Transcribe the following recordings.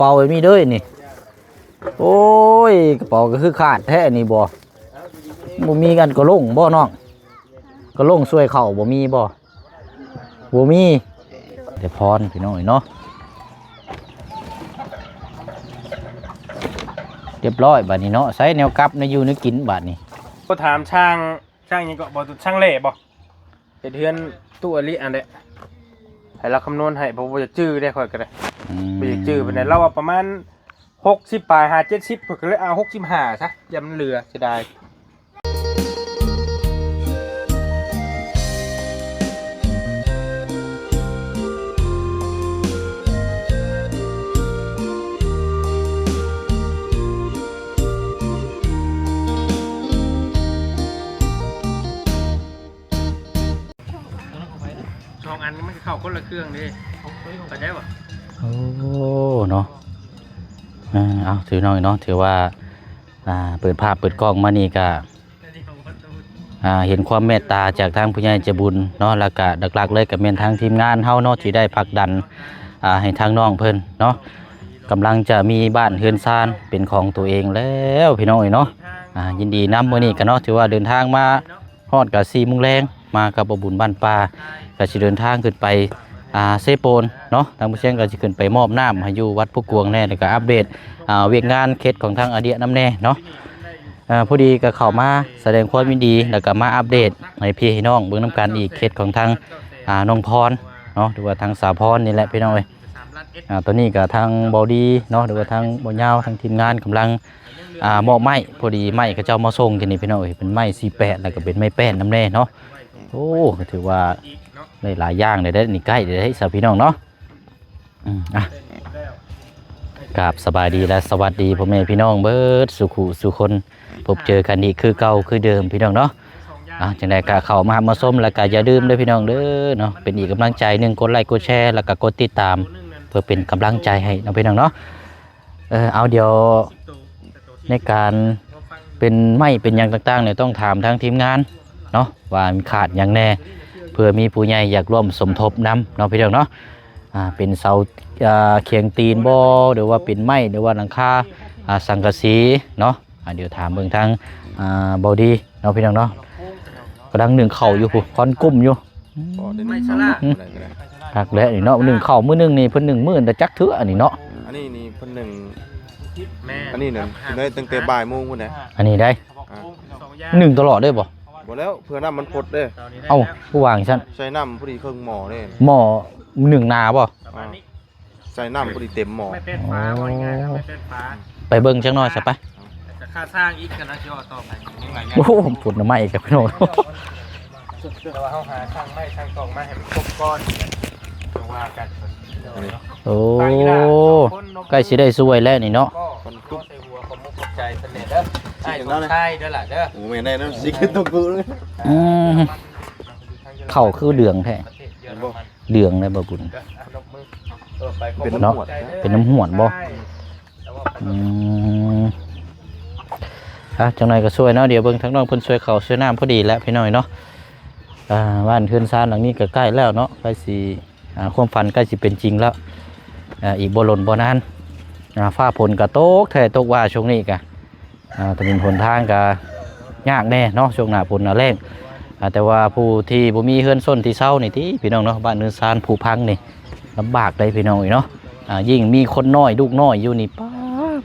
ป๋าแบบนี้เด้อนี่โอ้ยกระเป๋าก็คือขาดแท้นี่บ่มีกันก็ลงบ่น้องก็ลงช่วยเข่าบ่มีบ่มีเดี๋ยวพรพี่น้องเนาะเรียบร้อยบัดนี้เนาะใส่แนวกลับในอยู่ในกินบัดนี้ก็ถามช่างยังก็บอกช่างเล่บ่เฮ็ดเฮือนตู้อลิอันเด้ให้เราคำนวณให้บ่ว่าจะจื้อได้ค่อยก็ได้บ่จะจื้อปานใดเราว่าประมาณ60ปลาย5 70ก็เลยเอา65ซะอย่ามันเหลือเสียดายอันนี้มันเข้าคนละเครื่องดิเข้าใจป่ะโอ้เนาะเอาถือหน่อยเนาะถือว่าเปิดภาพเปิดกล้องมานี่ก็เห็นความเมตตาจากทางผู้ใหญ่ใจบุญเนาะแล้วก็หลักๆเลยกับเมนทางทีมงานเฮาเนาะที่ได้ผลักดันให้ทางน้องเพิ่นเนาะกำลังจะมีบ้านเฮือนซานเป็นของตัวเองแล้วพี่น้องเนาะยินดีนำมื้อนี้กันเนาะถือว่าเดินทางมาฮอดกับ4 โมงแรงมากับบุญบ้านป่าก็จะเดินทางขึ้นไปเซโปนเนาะทางผู้เชี่ยวก็จะขึ้นไปมอบน้ำให้อยู่วัดผู้กวงแน่แล้วก็อัปเดตเวียกงานเคสของทางอเดียน้ำแน่เนาะพอดีก็เข้ามาแสดงความยินดีแล้วก็มาอัปเดตให้พี่ให้น้องเบื้องน้ำการอีกเคสของทางน้องพรเนาะหรือว่าทางสาวพรนี่แหละพี่น้องเลยตอนนี้ก็ทางบอดี้เนาะหรือว่าทางบอลยาวทางทีมงานกำลังมอบไม้พอดีไม้ก็เจ้ามาส่งกันนี่พี่น้องเป็นไม้48แล้วก็เป็นไม้แป้นน้ำแน่เนาะโอ้ถือว่าได้หลายอย่างเลยได้นี่ใกล้ได้สาวพี่น้องเนาะกราบสบายดีและสวัสดีพ่อแม่พี่น้องเบิดสุขุสุคนพบเจอกันอีกคือเก่าคือเดิมพี่น้องเนาะจังใดก็เข้ามาส้มแล้วก็อย่าลืมด้วยพี่น้องเด้อเนาะเป็นอีกกำลังใจหนึ่งกดไลค์กดแชร์แล้วก็กดติดตามเพื่อเป็นกำลังใจให้น้องพี่น้องเนาะเอาเดี๋ยวในการเป็นไม้เป็นอย่างต่างๆเนี่ยต้องถามทางทีมงานเนาะว่ามีขาดอย่างแน่เพื่อมีผู้ใหญ่อยากร่วมสมทบนำเนาะพี่น้องเนาะเป็นเสาเคียงตีนบ่หรือว่าเป็นไม้หรือว่าหลังคาสังกะสีเนาะเดี๋ยวถามเบิ่งทางบอดี้เนาะพี่น้องเนาะกำลังหนึ่งเข่าอยู่คอนกุ้มอยู่ไม่ชราหักแล้วนี่เนาะหนึ่งเข่ามื้อนึงนี่เพิ่น10,000แต่จักเถื่อนี่เนาะอันนี้เพิ่นหนึ่งอันนี้เนี่ยได้ตั้งแต่บ่ายโมงพุ่นน่ะอันนี้ได้หนึ่งตลอดได้บ่บ่แล้วเพื่อน้ำมันพดเด้เอ้าผู้วางฉันใส่น้ำพอดีเครื่องหม้อเด้หม้อ1 นาบ่ใส่น้ำพอดีเต็มหม้อไปเบิ่งจังหน่อยซะไปค่าสร้างอีกกันนะยอดต่อไปโอ้ผมปวดน้ำไหม้อีกครับพี่น้องแต่ว่าเขาหาช่างไม้ช่างกล่องมาให้มันครบก้อนว่ากันโอ้ใกล้สิได้สวยแล้วนี่เนาะมันตุ๊บใส่หัวความมุกใจเสน่ห์เด้อใช่ใช่เด้อล่ะเด้อโอ้แม่ได้นะสิขึ้นตกกูเลยเข่าคือเดืองแท้เดืองเลยบ่บุญเป็นน้ำหวดเป็นน้ำหวดบ่จังหน่อยก็ช่วยเนาะเดี๋ยวเบิ่งทั้งน้องเพิ่นช่วยเขาช่วยน้ำพอดีแล้วพี่น้อยเนาะบ้านเฮือนซานหลังนี้ก็ใกล้แล้วเนาะใกล้สิความฝันใกล้สิเป็นจริงแล้วอีกบ่หล่นบ่นานฟ้าฝนก็ตกแท้ตกว่าช่วงนี้ก็ถนนหนทางก็ยากแน่เนาะช่วงหน้าฝนหน้าแล้งแต่ว่าผู้ที่บ่มีเฮือนส้นที่เช่านี่ที่พี่น้องเนาะบ้านเฮือนซานผู้พังนี่ลำบากเลยพี่น้องเนาะยิ่งมีคนน้อยลูกน้อยอยู่นี่ป้า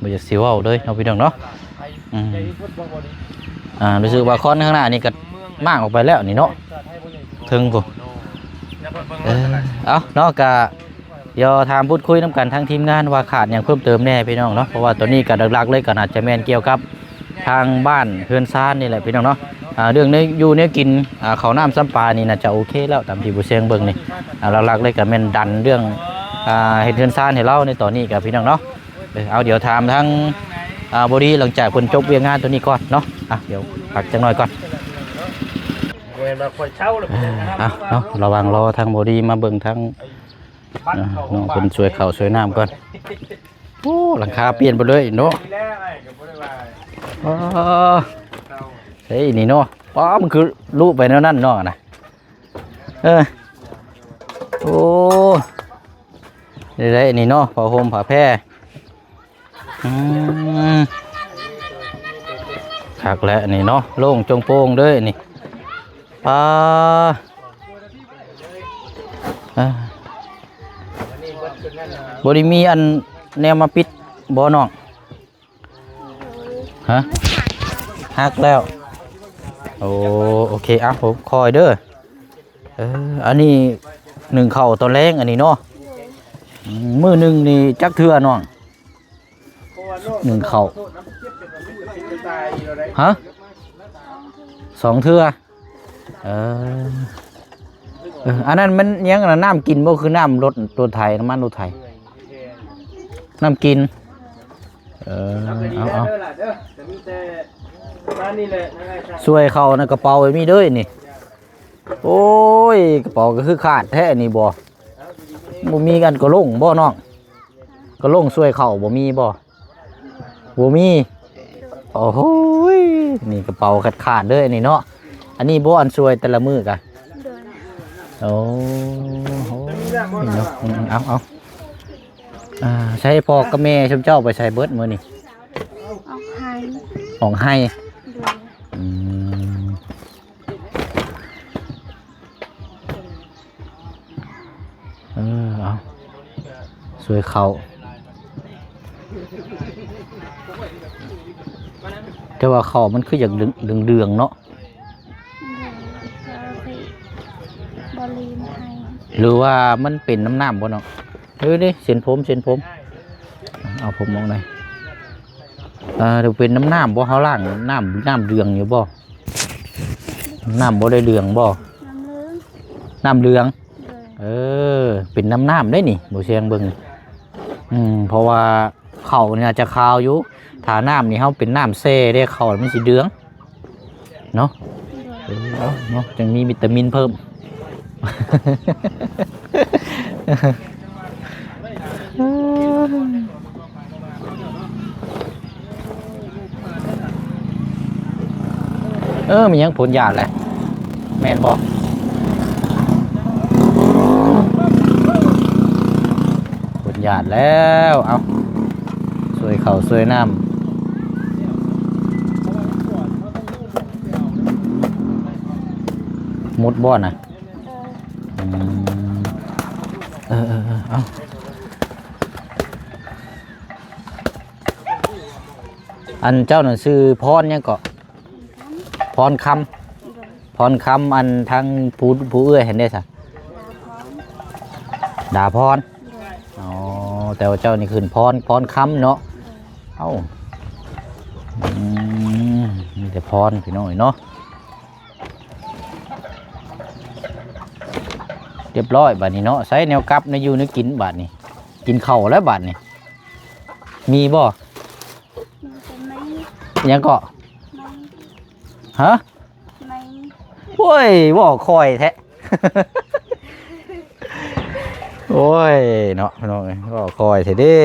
บ่จะสิเว้าเลยเนาะพี่น้องเนาะรู้สึกว่าคอนข้างหน้านี่ก็มากออกไปแล้วนี่เนาะถึงพุ่นเอาเนาะก็เดี๋ยวถามพูดคุยน้ำกันทางทีมงานว่าขาดอย่างเพิ่มเติมแน่พี่น้องเนาะเพราะว่าตัวนี้ก็หลักๆเลยก็อาจจะแม่นเกี่ยวกับทางบ้านเฮือนซานนี่แหละพี่น้องเนาะเรื่องนี้อยู่เนี่ยกินข้าวน้ำซ้ำปลานี่น่าจะโอเคแล้วตามที่ผู้เชี่ยวเบิ่งนี่หลักๆเลยก็แม่นดันเรื่องเฮ็ดเฮือนซานให้เราในตอนนี้กับพี่น้องเนาะเอาเดี๋ยวถามทางบอดี้หลังจากผลจบเวียงงานตัวนี้ก่อนเนาะเดี๋ยวพักจังหน่อยก่อนเนาะระวังรอทางบอดี้มาเบิ่งทางน้องคนช่วยเข่าช่วยน้ำก่อนโอ้หลังคาเปลี่ยนไปเลยเนาะเฮ้ยนี่เนาะป้ามันคือรูปไปแล้วนั่นเนาะนะโอ้ได้นี่เนาะผ้าห่มผ้าแพร่ อืมคักแล้วนี่เนาะโล่งจงโป่งเด้อนี่ปลาบ่ได้มีอันแนวมาปิดบ่น้องฮะฮักแล้วโอเคอ่ะผมคอยเด้ออันนี้หนึ่งเข่าตอนแรงอันนี้เนาะมือหนึ่งนี่จักเทื่อน้องหนึ่งเข่าฮะสองเทื่ออันนั้นมันยังนะน้ำกินบ่คือน้ำรถตัวไทยน้ำมันรถไทยน้ำกินเอาช่วยเขาในกระเป๋าไว้มีเด้อนี่โอ้ยกระเป๋าก็คือขาดแท้นี่บ่มีกันก็ลงบ่น้องก็ลงช่วยเขาบ่มีบ่มีโอ้โหนี่กระเป๋าขาดเด้อนี่เนาะอันนี้บ่อันช่วยแต่ละมื้อกะโอ้โหเนาะเอาใช้พ่อกับแม่ชมเจ้าไปใช้เบิดมื้อนี่ของให้เอาสวยเขาแต่ว่าเขามันคืออย่างเดืองเนาะหรือว่ามันเป็นน้ำบ่เนาะดิเส้นผมเอาผมมองหน่อยเดี๋ยวเป็นน้ำบ่เขาล่างน้ำเดืองอยู่บ่น้ำบ่ได้เดืองบ่น้ำเดืองเป็นน้ำได้นี่บ่เชียงเบิ่งเพราะว่าเขาเนี่ยจะคาวอยู่ถ้าน้ำนี่เขาเป็นน้ำเซ่ได้เขามันสิเดืองเนาะเนาะจึงมีวิตามินเพิ่มมียังผลยาแหละแม่นบอกผลยาแล้วเอาสวยเขาสวยน้ำมุดบ่อนะเอาอันเจ้าหนังสือพรยังเกาะพรคำอันทางผู้เอื้อเห็นได้สักด่าพรแต่ว่าเจ้านี่คืนพรคำเนาะมีแต่พรพี่น้อยเนาะเรียบร้อยบาดนี้เนาะใส่แนวกับในอยู่ในกินบาดนี้กินเข่าแล้วบาดนี้มีบ่ยังเกาะฮะโอ้ยบ่คอยแท้ โอ้ยเนาะน้องบ่คอยแท้เด้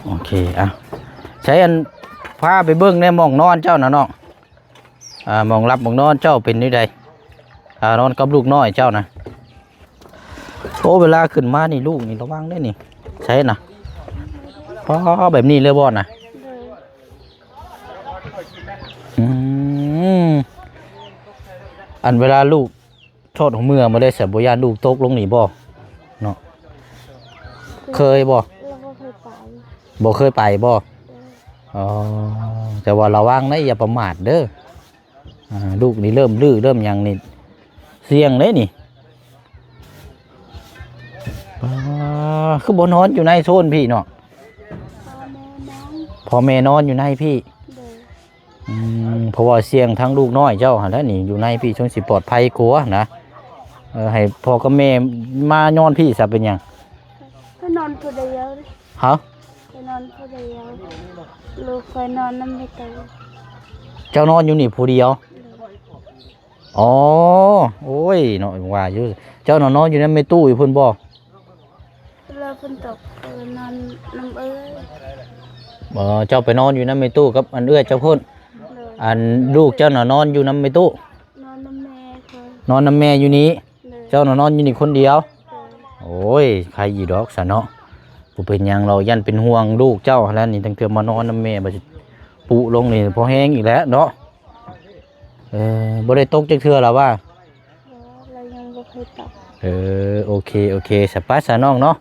โอเคอ่ะใช้อันพาไปเบิ่งในหม่องนอนเจ้านะน้องหม่องรับหม่องนอนเจ้าเป็นนี่ใดนอนกับลูกน้อยเจ้านะโอ้เวลาขึ้นมานี่ลูกนี่ระวังได้นี่ใช่นะเพราะแบบนี้เลยบ่นะอันเวลาลูกโทษของเมื่อมาได้เสียบยานลูกตกลงนี่บ่เนาะเคยบ่เคยไปบ่แต่ว่าระวังนะอย่าประมาทเด้อลูกนี่เริ่มดื้อเริ่มยังนี่เสี่ยงเลยนี่คือบนนอนอยู่ในโซนพี่เนาะพอแม่นอนอยู่ในพี่เพราะว่าเสี่ยงทั้งลูกน้อยเจ้าหันแล้วนี่อยู่ในพี่ช่วงสิปลอดภัยกลัวนะให้พ่อกับแม่มานอนพี่สับเป็นยังไปนอนผู้เดียวฮะไปนอนผู้เดียวลูกไปนอนน้ำไม่เตยเจ้านอนอยู่นี่ผู้เดียวอ๋อโอ้ยเนาะว่าอยู่เจ้านอนอยู่นั่นไม่ตู้อยู่เพิ่นบ่เลิกฝนตกนอนน้ำเอ้ยเจ้าไปนอนอยู่นั่นไม่ตู้กับอันเอื้อเจ้าเพิ่นอันลูกเจ้านอนอยู่นั่นไม่ตู้นอนน้ำแม่นอนน้ำแม่อยู่นี้เจ้านอนอยู่นี่คนเดียว โอ้ยใครอีดอกซะเนาะบ่เป็นหยังเรายันเป็นห่วงลูกเจ้าแล้วนี่ตั้งแต่มานอนนำแม่บ่สิปุลงนี่พอแห้งอีกแล้วเนาะบ่ได้ตกจักเทื่อแล้วว่า เรายังบ่เคยตก โอเคสบายซะน้องเนาะ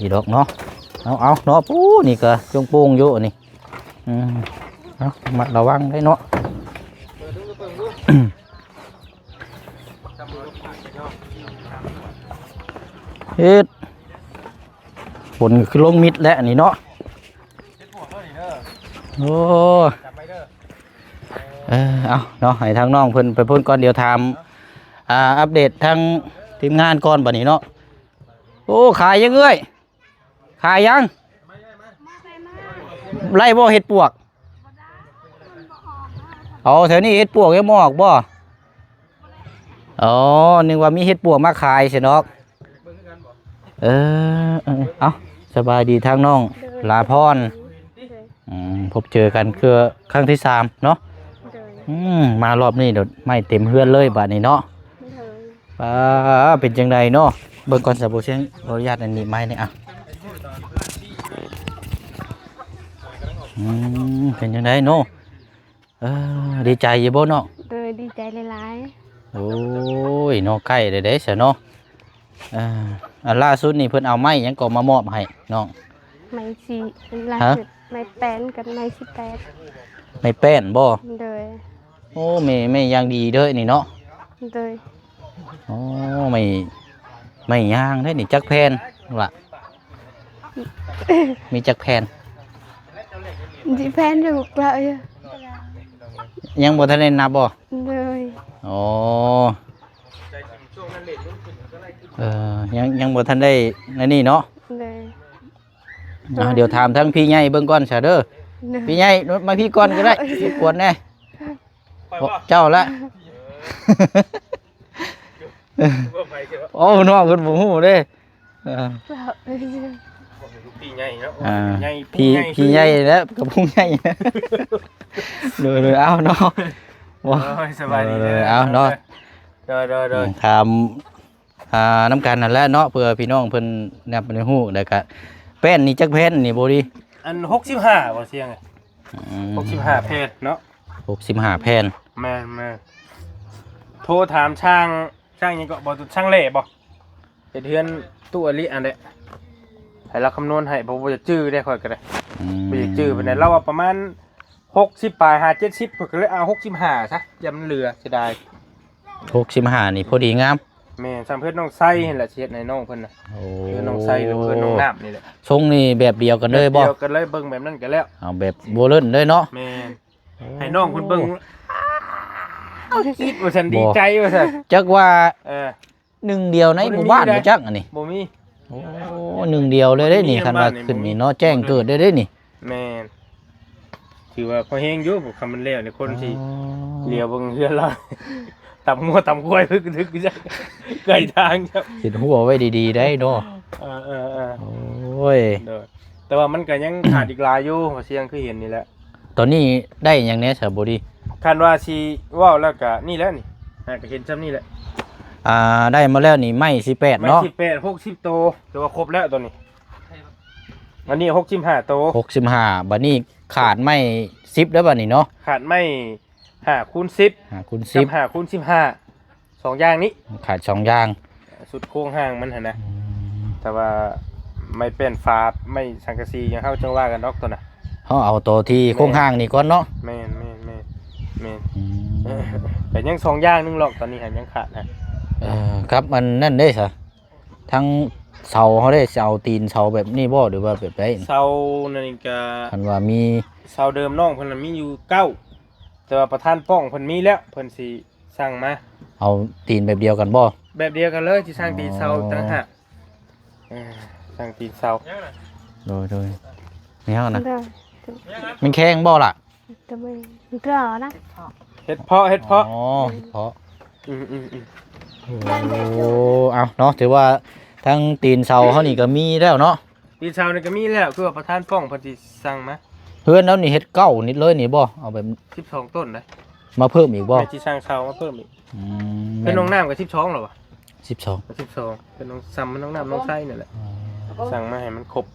อีดอกเนาะเอาเนาะปูนี่ก็จงโป่งอยู่นี่เอามัดระวังได้เนาะ เฮ็ดฝนคือลงมิดแล้วนี่เนาะโอ้เอาเนาะให้ทางน้องเพิ่นไปพูดก่อนเดี๋ยวถามอัปเดตทางทีมงานก่อนบัดนี้เนาะโอ้ขายยังเอ้ยขายยังไล่บ่เห็ดปวกเอาแถวนี้เห็ดปวกยังบ่ออกบ่อ๋อนึกว่ามีเห็ดปวกมาขายสิเนาะเอาสบายดีทางน้องลาพรพบเจอกันคือครั้งที่3เนาะมารอบนี้เดี๋ยวไม่เต็มเฮือนเลยบัดนี้เนาะเป็นจังไดเนาะเบิ่งก่อนสะบ่เสียงขออนุญาตอันนี้ไม้นี่อ่ะเป็นจังไดเนาะดีใจอยู่บ่เนาะดีใจหลาย โอ้ยเนาะใกล้ได้เด้ซะเนาะล่าสุดนี่เพิ่นเอาไม้หยังก็มามอบให้น้องๆไม่สิล่าสุดไม่แป้นกับไม่18ไม่แป้นบ่โดยโอ้ไม่ยังดีเด้อนี่เนาะโดยโอ้ไม่ย่างได้นี่จักแผ่นล่ะมีจักแผ่นสิแป้นถูกแล้วยังบ่ทันได้นับบ่เลยอ๋อยังบ่ทันได้นั่นนี่เนาะเดี๋ยวถามทั้งพี่ใหญ่เบิ่งก่อนซะเด้อพี่ใหญ่มาพี่ก่อนก็ได้พี่กวนแน่เจ้าละโอ้น้องเพิ่นบ่ฮู้เด้พี่ใหญ่เนาะพี่ใหญ่แล้วกับผู้ใหญ่เลยเอาเนาะสบายดีเอาเนาะเดินถามน้ำกันนั่นแหละเนาะเพื่อพี่น้องเพิ่นแนบในฮู้แล้วก็แป้นนี่จักแผ่นนี่บ่ดีอัน65บ่เสียง65แผ่นเนาะ65แผ่นแม่โทรถามช่างยังก็บ่ช่างเล่บ่เฮ็ดเฮือนตู้อลิอันเด้ให้เราคำนวณให้บ่จะจื้อได้ค่อยก็ได้บ่จะจื้อปานใดเราว่าประมาณ60ปลาย70ก็เลยเอา65ซะอย่ามันเหลือเสียดาย65นี่พอดีงามแม่ซ้ํเพิ่นน้องไส้หั่นล่ะสิเฮ็ดให้น้องเพิ่นน่ะเพิ่นน้องไส้หรือเพิ่นน้องน้ำนี่แหละทรงนี่แบบเดียวกันเลยบ่เดียวกันเลยเบิ่งแบบนั้นก็แล้วเอาแบบบ่เลิ่นเลยเนาะแม่ให้น้องเพิ่นเบิ่งคิดว่าฉันดีใจว่าซั่นจักว่าหนึ่งเดียวในหมู่บ้านบ่จักอันนี้บ่มีโอ้หนึ่งเดียวเลยได้นี่คันว่าขึ้นนี่เนาะแจ้งเกิดได้นี่แม่นถือว่าพอแฮงอยู่บ่คำมันแล้วนี่คนที่เลี้ยวเบิ่งเฮือนเราตำงัวตำควายพึกจักไกลทางครับสิหัวไว้ดีๆได้เนาะโอ้ยแต่ว่ามันก็ยังขาดอีกหลายอยู่เสียงคือเห็นนี่แหละตอนนี้ได้หยังแน่ซะบ่ดีคันว่าสิว้าวแล้วก็นี่แหละนี่ก็เห็นซ้ำนี่แหละได้มาแล้วนี่ไม้18เนาะไม้18 60โตแต่ว่าครบแล้วตัวนี้อันนี้65โต65บัดนี้ขาดไม้10แล้วบัดนี้เนาะขาดไม้5x10 5x10 5x15 2อย่างนี้ขาด2อย่างสุดโค้งห่างมันหั่นนะแต่ว่าไม่เป็นฝาไม่สังกะสียังเฮาจังว่ากันดอกตัวน่ะเฮาเอาตัวที่โค้งห่างนี่ก่อนเนาะแม่นแต่ยัง2อย่างนึงหรอกตอนนี้ยังขาดครับมันนั่นได้ซะทั้งเสาเฮาได้เสาตีนเสาแบบนี้บ่หรือว่าแบบใดเสานั่นก็คันว่ามีเสาเดิมน้องเพิ่นมีอยู่9แต่ว่าประธานป้องเพิ่นมีแล้วเพิ่นสิสั่งมาเอาตีนแบบเดียวกันบ่แบบเดียวกันเลยที่สร้างตีนเสาต่างหากสร้างตีนเสาโดยนี่ฮะนะมันแข็งบ่ล่ะแต่มันกรอนะเฮ็ดเพาะอ๋อเฮ็ดเพาะโอ้เอาเนาะถือว่าทั้งตีนเสาเฮานี่ก็มีแล้วเนาะตีนเสานี่ก็มีแล้วคือว่าประธานป้องเพิ่นสิสั่งมาเฮือนแล้วนี่เฮ็ดเก้านิดเลยนี่บ่เอาแบบ12ต้นนะมาเพิ่มอีกบ่ที่สร้างเสามาเพิ่มอีกเป็นโรงน้ำกับ12หรอวะ 12 12เป็นน้องซ้ำน้องน้ำน้องไส้นี่แหละสั่งมาให้มันครบ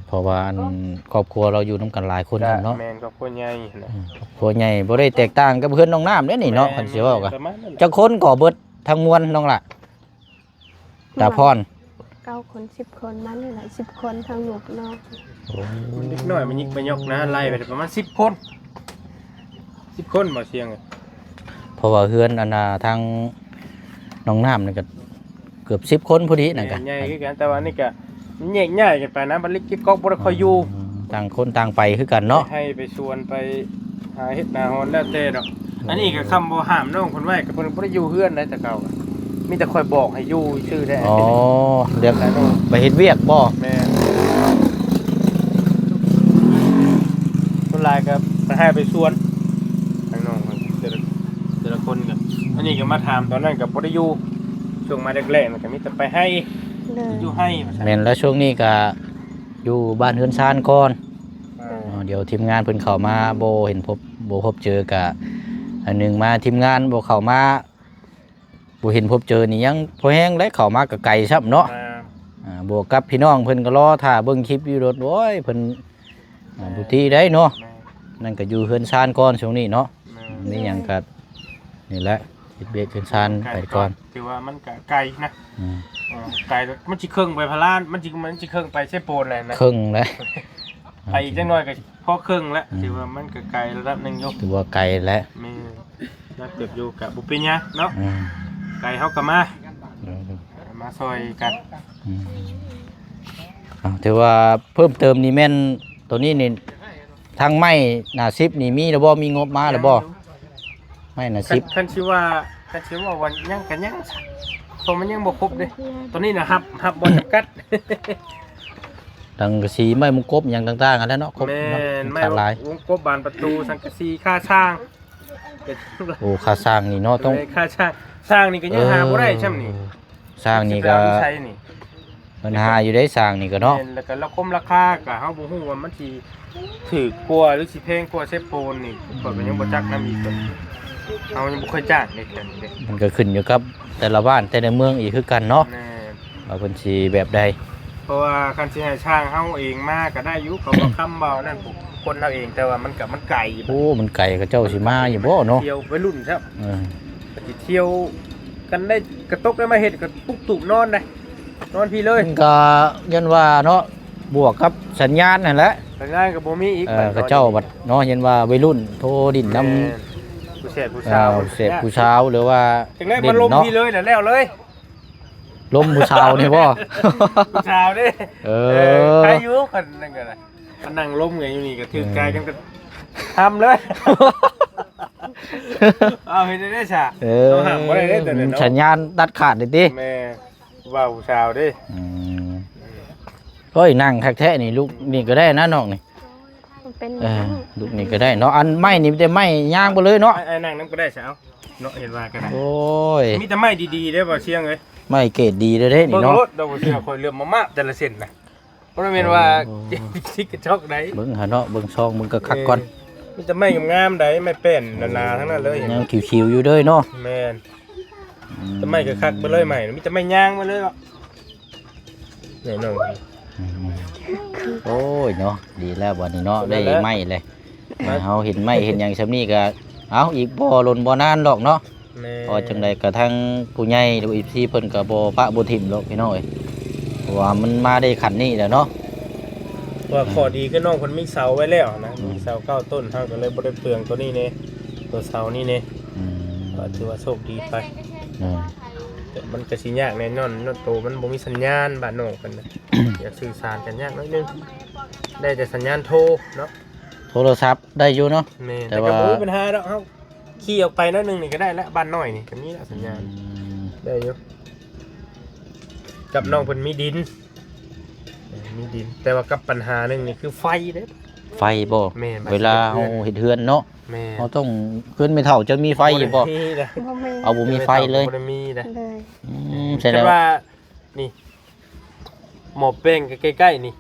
เพราะว่าอันครอบครัวเราอยู่นำกันหลายคนเนาะ แม่นก็คนใหญ่นะ ครอบครัวใหญ่บ่ได้แตกต่างกับเพื่อนน้องน้ำเด้นี่เนาะคันสิเว้าก็ ประมาณนั้น จักคนก่อเบิดทั้งมวลน้องล่ะตาพร 9 คน 10 คนมันนี่แหละ10 คนทางหนูเนาะ มันนิดหน่อยมันยิกไปยกนะไล่ไปประมาณ10 คน10 คนบ่เสียง เพราะว่าเฮือนอันน่ะทางน้องน้ำนี่ก็เกือบ10คนพอดีนั่นก็ ใหญ่คือกันแต่ว่านี่ก็แยกย้ายกันไปนะบัดลิกกิ๊กก๊อกบ่ได้ค่อยอยู่ ต่างคนต่างไปคือกันเนาะ ให้ไปชวนไปหาเฮ็ดนาฮอนแล้วแต่ดอกอันนี้ก็คำบ่ห้ามน้องเพิ่นไว้ก็เพิ่นบ่ได้อยู่เฮือนได้แต่เก่ามีแต่คอยบอกให้อยู่ชื่อได้ อ๋อเรียกไปเฮ็ดเวียกบ่ แม่คนหลายก็ไปให้ไปชวนทางน้องแต่ละคนก็อันนี้ก็มาถามตอนนั้นก็บ่ได้อยู่ช่วงมาแรกๆมันก็มีแต่ไปให้ เลย อยู่ให้ว่าซั่น แม่นแล้วช่วงนี้ก็อยู่บ้านเฮือนซานก่อน อ่า เดี๋ยวทีมงานเพิ่นเข้ามาบ่เห็นบ่พบเจอกะอันหนึงมาทีมงานบ่เข้ามาบ่เห็นพบเจอนี่ยังพอแห้งและเข้ามาก็ไกลซับเนาะ มา บวกกับพี่น้องเพิ่นก็รอท่าเบิ่งคลิปอยู่รถโอ้ยเพิ่นบุตรีได้เนาะ แม่ นั่นก็อยู่เฮือนซานก่อนช่วงนี้เนาะ แม่ นี่หยังก็นี่แหละเฮ็ดเบียกเฮือนซานไปก่อน ถือว่ามันก็ไกลนะ อืม ไกลมันสิเครื่องไปพะลานมันสิเครื่องไปใช้โปนแหละนะ ครึ่งแล้ว ไปอีกจังน้อยก็พอเครื่องแล้วถือว่ามันก็ไกลระดับหนึงอยู่ ถือว่าไกลแล้ว แม่น่าเก็บอยู่กับบ่เป็นหยังเนาะ อืม ไกลเฮาก็มาซอยกัน อืมถือว่าเพิ่มเติมนี่แม่นตัวนี้นี่ทางไม้หน้า10นี่มีแล้วบ่มีงบมาแล้วบ่ไม้หน้า10 คันสิว่าวันยังกันยังเพราะมันยังบ่ครบเด้ตัวนี้น่ะฮับบ่จำกัด ดังกะสีไม้มุงกบอย่างต่างๆกันแล้วเนาะครบ แม่ เนาะ นไม่ ขาดหลาย วงกบบานประตูสังกะสีค่าช่างเป็น โอ้ค่าสร้างนี่เนาะต้อง ค่าช่างนี่ก็ยังหาบ่ได้ช่ำนี่ สร้างนี่ก็ สิไปเอาใช้นี่ ปัญหาอยู่ได้สร้างนี่ก็เนาะ แม่แล้วก็ราคมราคาก็เฮาบ่ฮู้ว่ามันสิถูกกว่าหรือสิแพงกว่าเซฟโปนนี่เพิ่นก็ยังบ่จักนำอีกเฮายังบ่เคยจ้างเด็กกันเด้ มันก็ขึ้นอยู่กับแต่ละบ้านแต่ละเมืองอีกคือกันเนาะ แน่ ว่าเพิ่นสิแบบใด เพราะว่าคันสิให้ช่างเฮาเองมาก็ได้อยู่เขาบ่คำเบานั่นพวกคนเฮาเองแต่ว่ามันก็มันไกล โอ้มันไกลกับเจ้าสิมาอยู่บ่เนาะ เที่ยววัยรุ่นครับ เออ สิเที่ยวกันได้กระตกได้มาเฮ็ดก็ตุกตุกนอนได้นอนพี่เลย มันก็ยันว่าเนาะบวกกับสัญญาณนั่นแหละ แต่งานก็บ่มีอีก เขาเจ้าบัดเนาะยันว่าวัยรุ่นโทรดินนำ ผู้เสพผู้สาว เสพผู้สาวหรือว่า จังได้ ดิ มาลม เนาะ พี่เลยน่ะแล้วเลย ลมผู้สาวนี่บ่ ผู้สาวเด้ เอ ใคร อ อยู่คนนั่นก็น่ะมันนั่งลมไงอยู่นี่ก็ถือกายกันก็ทำเลย เอาเฮ็ดได้ซะ เอ ต้องห้ามบ่ได้เด้แต่เนี่ยเนาะ สัญญาณตัดขาดเลยติ แม่ว่าผู้สาวเด้ อืมเฮ้ยนั่งคักแท้นี่ลูกนี่ก็ได้นะน้องนี่ มันเป็น เออลูกนี่ก็ได้เนาะอันไม้นี่มีแต่ไม้ย่างไปเลยเนาะ ไอ้นั่งนั่นก็ได้ซะเอาเนาะเห็นว่าก็ได้ โอ้ย มีแต่ไม้ดีๆเด้อบ่เชียงเอ้ย ไม้เกรดดีเลยเด้นี่ เบิ่ง เนาะ รถดอกบ่เชียงคอยเลื่อมมาแต่ละเส้นน่ะบ่ได้แม่นว่า โอ้ สิกระจอกใด เบิ่งหาเนาะเบิ่งซองมึงก็คักก่อน มีแต่ไม้งามๆใดไม้แป้นหนาๆทั้งนั้นเลย ยังคิวๆอยู่เด้อเนาะ แม่นแต่ไม้ก็คักไปเลยใหม่มีแต่ไม้ย่างมาเลยอ่ะนี่น้อง อืมโอ้ยเนาะดีแล้ววันนี้เนาะได้ไม้เลยเฮาเห็นไม้เห็นหยังซำนี้ก็เอาอีกบ่หล่นบ่นานดอกเนาะ แม่ พอจังใดก็ทั้งผู้ใหญ่หรืออีพี่เพิ่นก็บ่ปะบ่ทิ่มหรอกพี่น้องเอ้ยเพราะว่ามันมาได้ขั้นนี้แล้วเนาะ ว่าข้อดีก็น้องคนมีเสาไว้แล้วนะมีเสา9ต้นเฮาก็เลยบ่ได้เปลืองตัวนี้เน่ตัวเสานี่เน่ อืม ก็ถือว่าโชคดีไป อืม แต่มันก็สิยากแน่นอนเนาะโตมันบ่มีสัญญาณบ้านน้องกันนะ อยากสื่อสารกันยากน้อยนึงได้แต่สัญญาณโทรเนาะ โทรศัพท์ได้อยู่เนาะ แม่ แต่ แต่ ว่า ก็บ่มีปัญหาดอกเฮาขี่ออกไปน้อยนึงนี่ก็ได้แล้วบ้านน้อยนี่ก็มีแล้วสัญญาณ ได้อยู่กับน้องเพิ่นมีดินมีดิน แต่ว่ากับปัญหาหนึงนี่คือไฟเด้ ไฟบ่ แม่น เวลาเฮาเฮ็ดเฮือนเนาะ แม่ เฮาต้องขึ้นไม่เท่าจะมีไฟอยู่บ่ มีนะ บ่มี เอาบ่มีไฟเลย บ่ได้มีนะ เลย ใช่ แต่ แล้ว ว่านี่หมอเป้งใกล้ๆนี่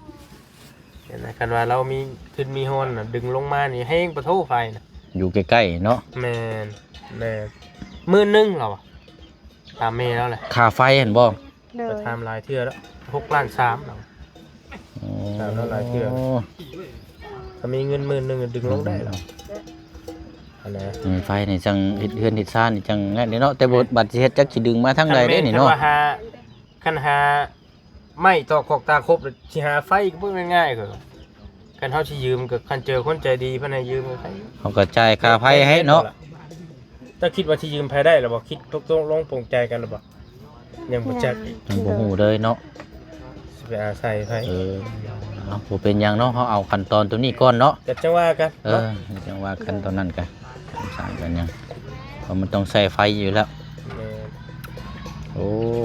เห็นไหมคันว่าเรามีขึ้นมีฮอนน่ะดึงลงมานี่ให้ประโทไฟน่ะ อยู่ใกล้ๆเนาะ แม่นแม่นมื้อนึงเหรอวะ ตามเมย์แล้วแหละ ค่าไฟเห็นบ่ โดย จะทำลายเทื่อแล้ว6 ล้าน 3เราแล้วหลายเทื่อ ถ้ามีเงิน10,000ดึงลงได้แล้วอันไหน ไฟนี่จังเฮ็ดเฮือนเฮ็ดซ่านนี่จังงั้นนี่เนาะแต่บ่บัดสิเฮ็ดจักสิดึงมาทางใดเด้นี่เนาะ คันหาไม่ต่อขอกตาครบเลยสิหาไฟก็เพิ่งง่ายๆคือคันเฮาสิยืมก็คันเจอคนใจดีเพิ่นให้ยืมก็ไผ เขาก็จ่ายค่าไฟให้เนาะ ถ้าคิดว่าสิยืมไผได้หรือบ่คิดตกลงปลงใจกันหรือบ่ยังบ่จักอีก ยังบ่ฮู้เลยเนาะ สิไปอาศัยไผ เอาบ่เป็นหยังเนาะเฮาเอาขั้นตอนตัวนี้ก่อนเนาะ ก็จังว่ากันเนาะ จังว่ากันตอนนั้นกันสร้างกันหยังเพราะมันต้องใช้ไฟอยู่แล้ว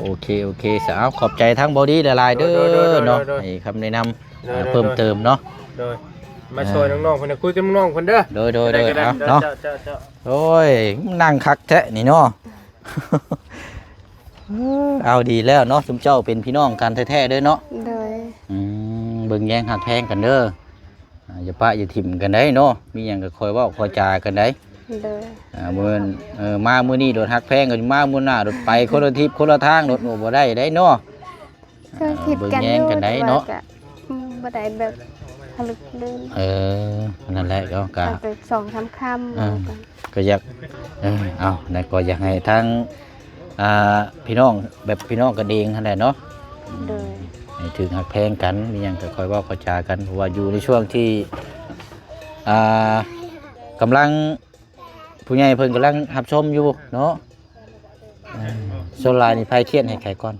โอเคสาวขอบใจทั้งบอดี้หลายๆเด้อเนาะให้คำแนะนำเพิ่มเติมเนาะ โดยมาช่วยน้องๆเพิ่นคุยกับน้องๆเพิ่นเด้อ โดยเอาเนาะโอ้ยนั่งคักแท้นี่เนาะ เอาดีแล้วเนาะซุมเจ้าเป็นพี่น้องกันแท้ๆเด้อเนาะ โดย เบิ่งแย่งหักแพงกันเด้ออย่าปะอย่าถิ่มกันได้เนาะมีหยังก็คอยเว้าคอยจากันได้ โดย มื้อมามื้อนี้โดดหักแพงกันมามื้อหน้าโดดไปคนละทิศคนละทางโดดบ่ได้ได้เนาะ ก็คิดกัน เบิ่งแย่งกันได้เนาะ แต่ว่ก็บ่ได้แบบผลึกลื่น นั่นแหละก็กะ เอาไป2-3 ค่ำ ก็อยากเอานั่นก็อยากให้ทั้งพี่น้องแบบพี่น้องกันเองนั่นแหละเนาะ โดย ให้ถึงหักแพงกันมีหยังก็คอยเว้าคอยจากันเพราะว่าอยู่ในช่วงที่กำลังผู้ใหญ่เพิ่นกำลังรับชมอยู่เนาะโซลานี่ไผเทียนให้ใครก่อน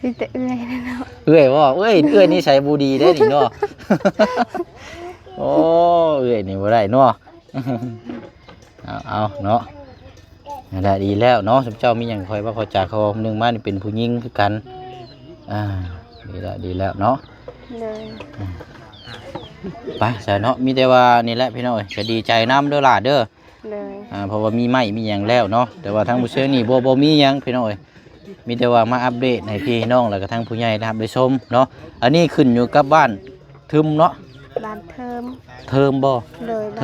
มีแต่เอื้อยนะเนาะ เอ้ยบ่เอ้ยนี่ใช้บูดีได้นี่เนาะ โอ้เอ้ยนี่บ่ได้เนาะ เอาเนาะนั่นแหละดีแล้วเนาะสมเจ้ามีหยังคอยว่าคอยจาเขาหนึงมานี่เป็นผู้หญิงคือกันดีแล้วเนาะ เลย ไปใส่เนาะมีแต่ว่านี่แหละพี่น้อยก็ดีใจน้ำเด้อล่ะเด้อ เลย เพราะว่ามีไม้มีหยังแล้วเนาะแต่ว่าทางผู้เชี่ยวนี่บ่มีหยังพี่น้อยมีแต่ว่ามาอัปเดตให้พี่น้องแล้วก็ทางผู้ใหญ่นะครับได้ชมเนาะอันนี้ขึ้นอยู่กับบ้านทึมเนาะ บ้านเทิม เทิมบ่ เลย เ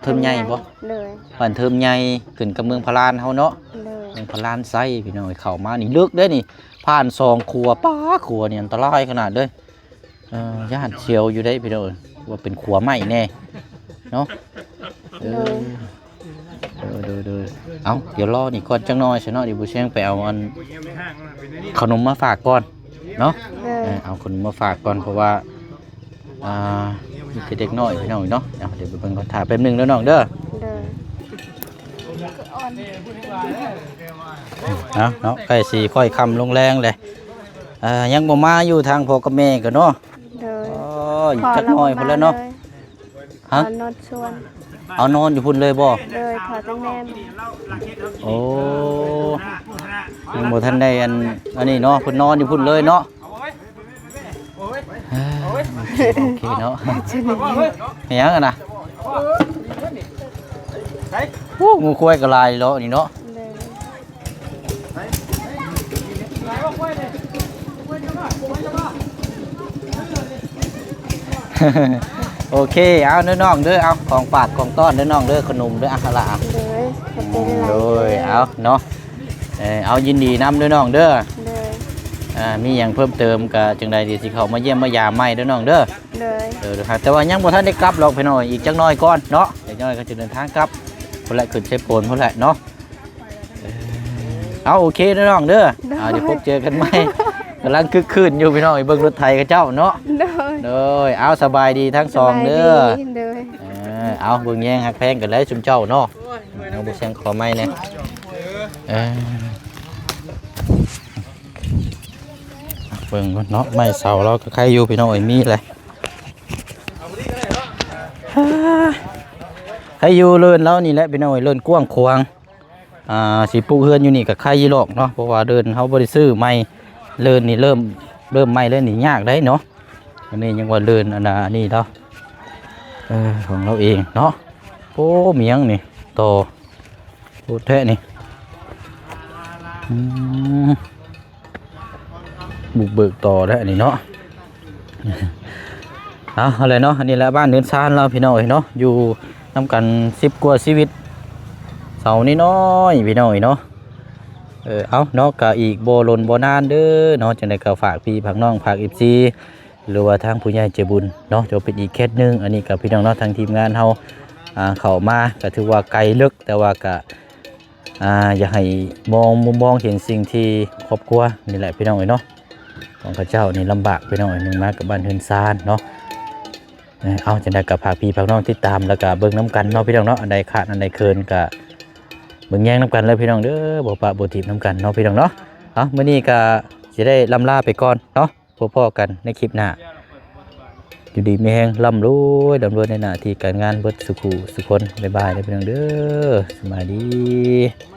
ทิมใหญ่บ่ เลย บ้านเทิมใหญ่ขึ้นกับเมืองพะลานเฮาเนาะ เลย เมืองพะลานไซพี่น้อยเข้ามานี่ลึกเด้อนี่ผ่าน2ครัวป้าครัวนี่อันตรายขนาดเด้อย่านเชียวอยู่ได้พี่น้อยว่าเป็นขัวใหม่แน่เนาะเเอาเดี๋ยวรอนี่ก่อนจังน้อยซะเนาะเดี๋ยวผู้เชี่ยงไปเอาอันขนมมาฝากก่อนเนาะ เลย เอาขนมมาฝากก่อนเพราะว่ามีเด็กน้อยพี่น้องเนาะเดี๋ยวไปเบิ่งก่อนถ่ายแป๊บนึงเด้อน้องเด้อ เลย เนาะใกล้สิค่อยค่ำลงแรงเลยยังบ่มาอยู่ทางพ่อกับแม่ก็เนาะ เลย อยู่จักหน่อยพุ่นแล้วเนาะ ฮะ ฮะ นอนชวน เอานอนอยู่พุ่นเลยบ่ เลยพอตั้งแนม โอ้ยังบ่ทันได้อันนี้เนาะเพิ่นนอนอยู่พุ่นเลยเนาะโอเคเนาะเฮียงกันนะโอ้งูควายก็ลายแล้วนี่เนาะ เลย โอเคเอาเด้อน้องเด้อเอาของฝากของต้อนเด้อน้องเด้อขนมเด้ออะละ เลยจะเป็นไร โดยเอาเนาะเอายินดีนำเด้อน้องเด้อ เลย มีหยังเพิ่มเติมก็จังใดที่สิเข้ามาเยี่ยมมายามใหม่เด้อน้องเด้อ เลย ครับแต่ว่ายังบ่ทันได้กลับหรอกพี่น้อยอีกจักหน่อยก่อนเนาะจักหน่อยก็จะเดินทางกลับพุ่นแหละขึ้นเชฟโปนพุ่นแหละเนาะเอาโอเคเด้อน้องเด้อเดี๋ยวพบเจอกันใหม่กำลังคึกคืนอยู่พี่น้องเบิ่งรถไถกับเจ้าเนาะ เลย เด้อเอาสบายดีทั้งสองเด้อ เลย เอาเบิ่งแยงหักแพงกันเลยชุมเจ้าเนาะเอาบ่เสียงขอไม้เนี่ยเบิ่งก่อนเนาะไม้เสาเราก็ใครอยู่พี่น้องมีเลยใครอยู่เลื่อนแล้วนี่แหละพี่น้องเลื่อนกว้างขวางสิปลูกเฮือนอยู่นี่กับใครยี่หลอกเนาะเพราะว่าเดินเขาบ่ได้ซื้อไม้เลื่อนนี่เริ่มไม้เลื่อนนี่ยากได้เนาะอันนี้ยังว่าเลื่อนอันนี้เนาะของเราเองเนาะโอ้เมียงนี่โตโคตรแท้นี่บุกเบิกต่อได้นี่เนาะเอาอะไรเนาะอันนี้แหละบ้านเนินซานเราพี่น้องเนาะอยู่นำกัน10 กว่าชีวิต เสานี่น้อยพี่น้องเนาะเอาเนาะก็อีกบ่ลนบ่นานเด้อเนาะจังได๋ก็ฝากพี่ฝากน้องฝาก FC หรือว่าทางผู้ใหญ่ใจบุญเนาะจะเป็นอีกเคสหนึงอันนี้ก็พี่น้องเนาะทางทีมงานเฮาเข้ามาก็ถือว่าไกลลึกแต่ว่าก็อยากให้มุมมองเห็นสิ่งที่ครอบครัวนี่แหละพี่น้องเนาะของข้าเจ้านี่ลำบากพี่น้องนึงมากับบ้านเฮือนซานเนาะเอาจังได๋ก็ฝากพี่ฝากน้องติดตามแล้วก็เบิ่งนํกันเนาะพี่น้องเนาะอันใดขาดอันใดเคินก็เบิ่งแย่งนํกันเลยพี่น้องเด้อบ่ปะบ่ทิมนํกันเนาะพี่น้องเนาะเอามื้อนี้ก็สิได้ลำลาไปก่อนเนาะพบกันในคลิปหน้าอยู่ดีมีแฮงร่ำรวยดำเนินในหน้าที่การงานเบิดสุขสุคนบ๊ายบายเด้อพี่น้องเด้อสวัสดี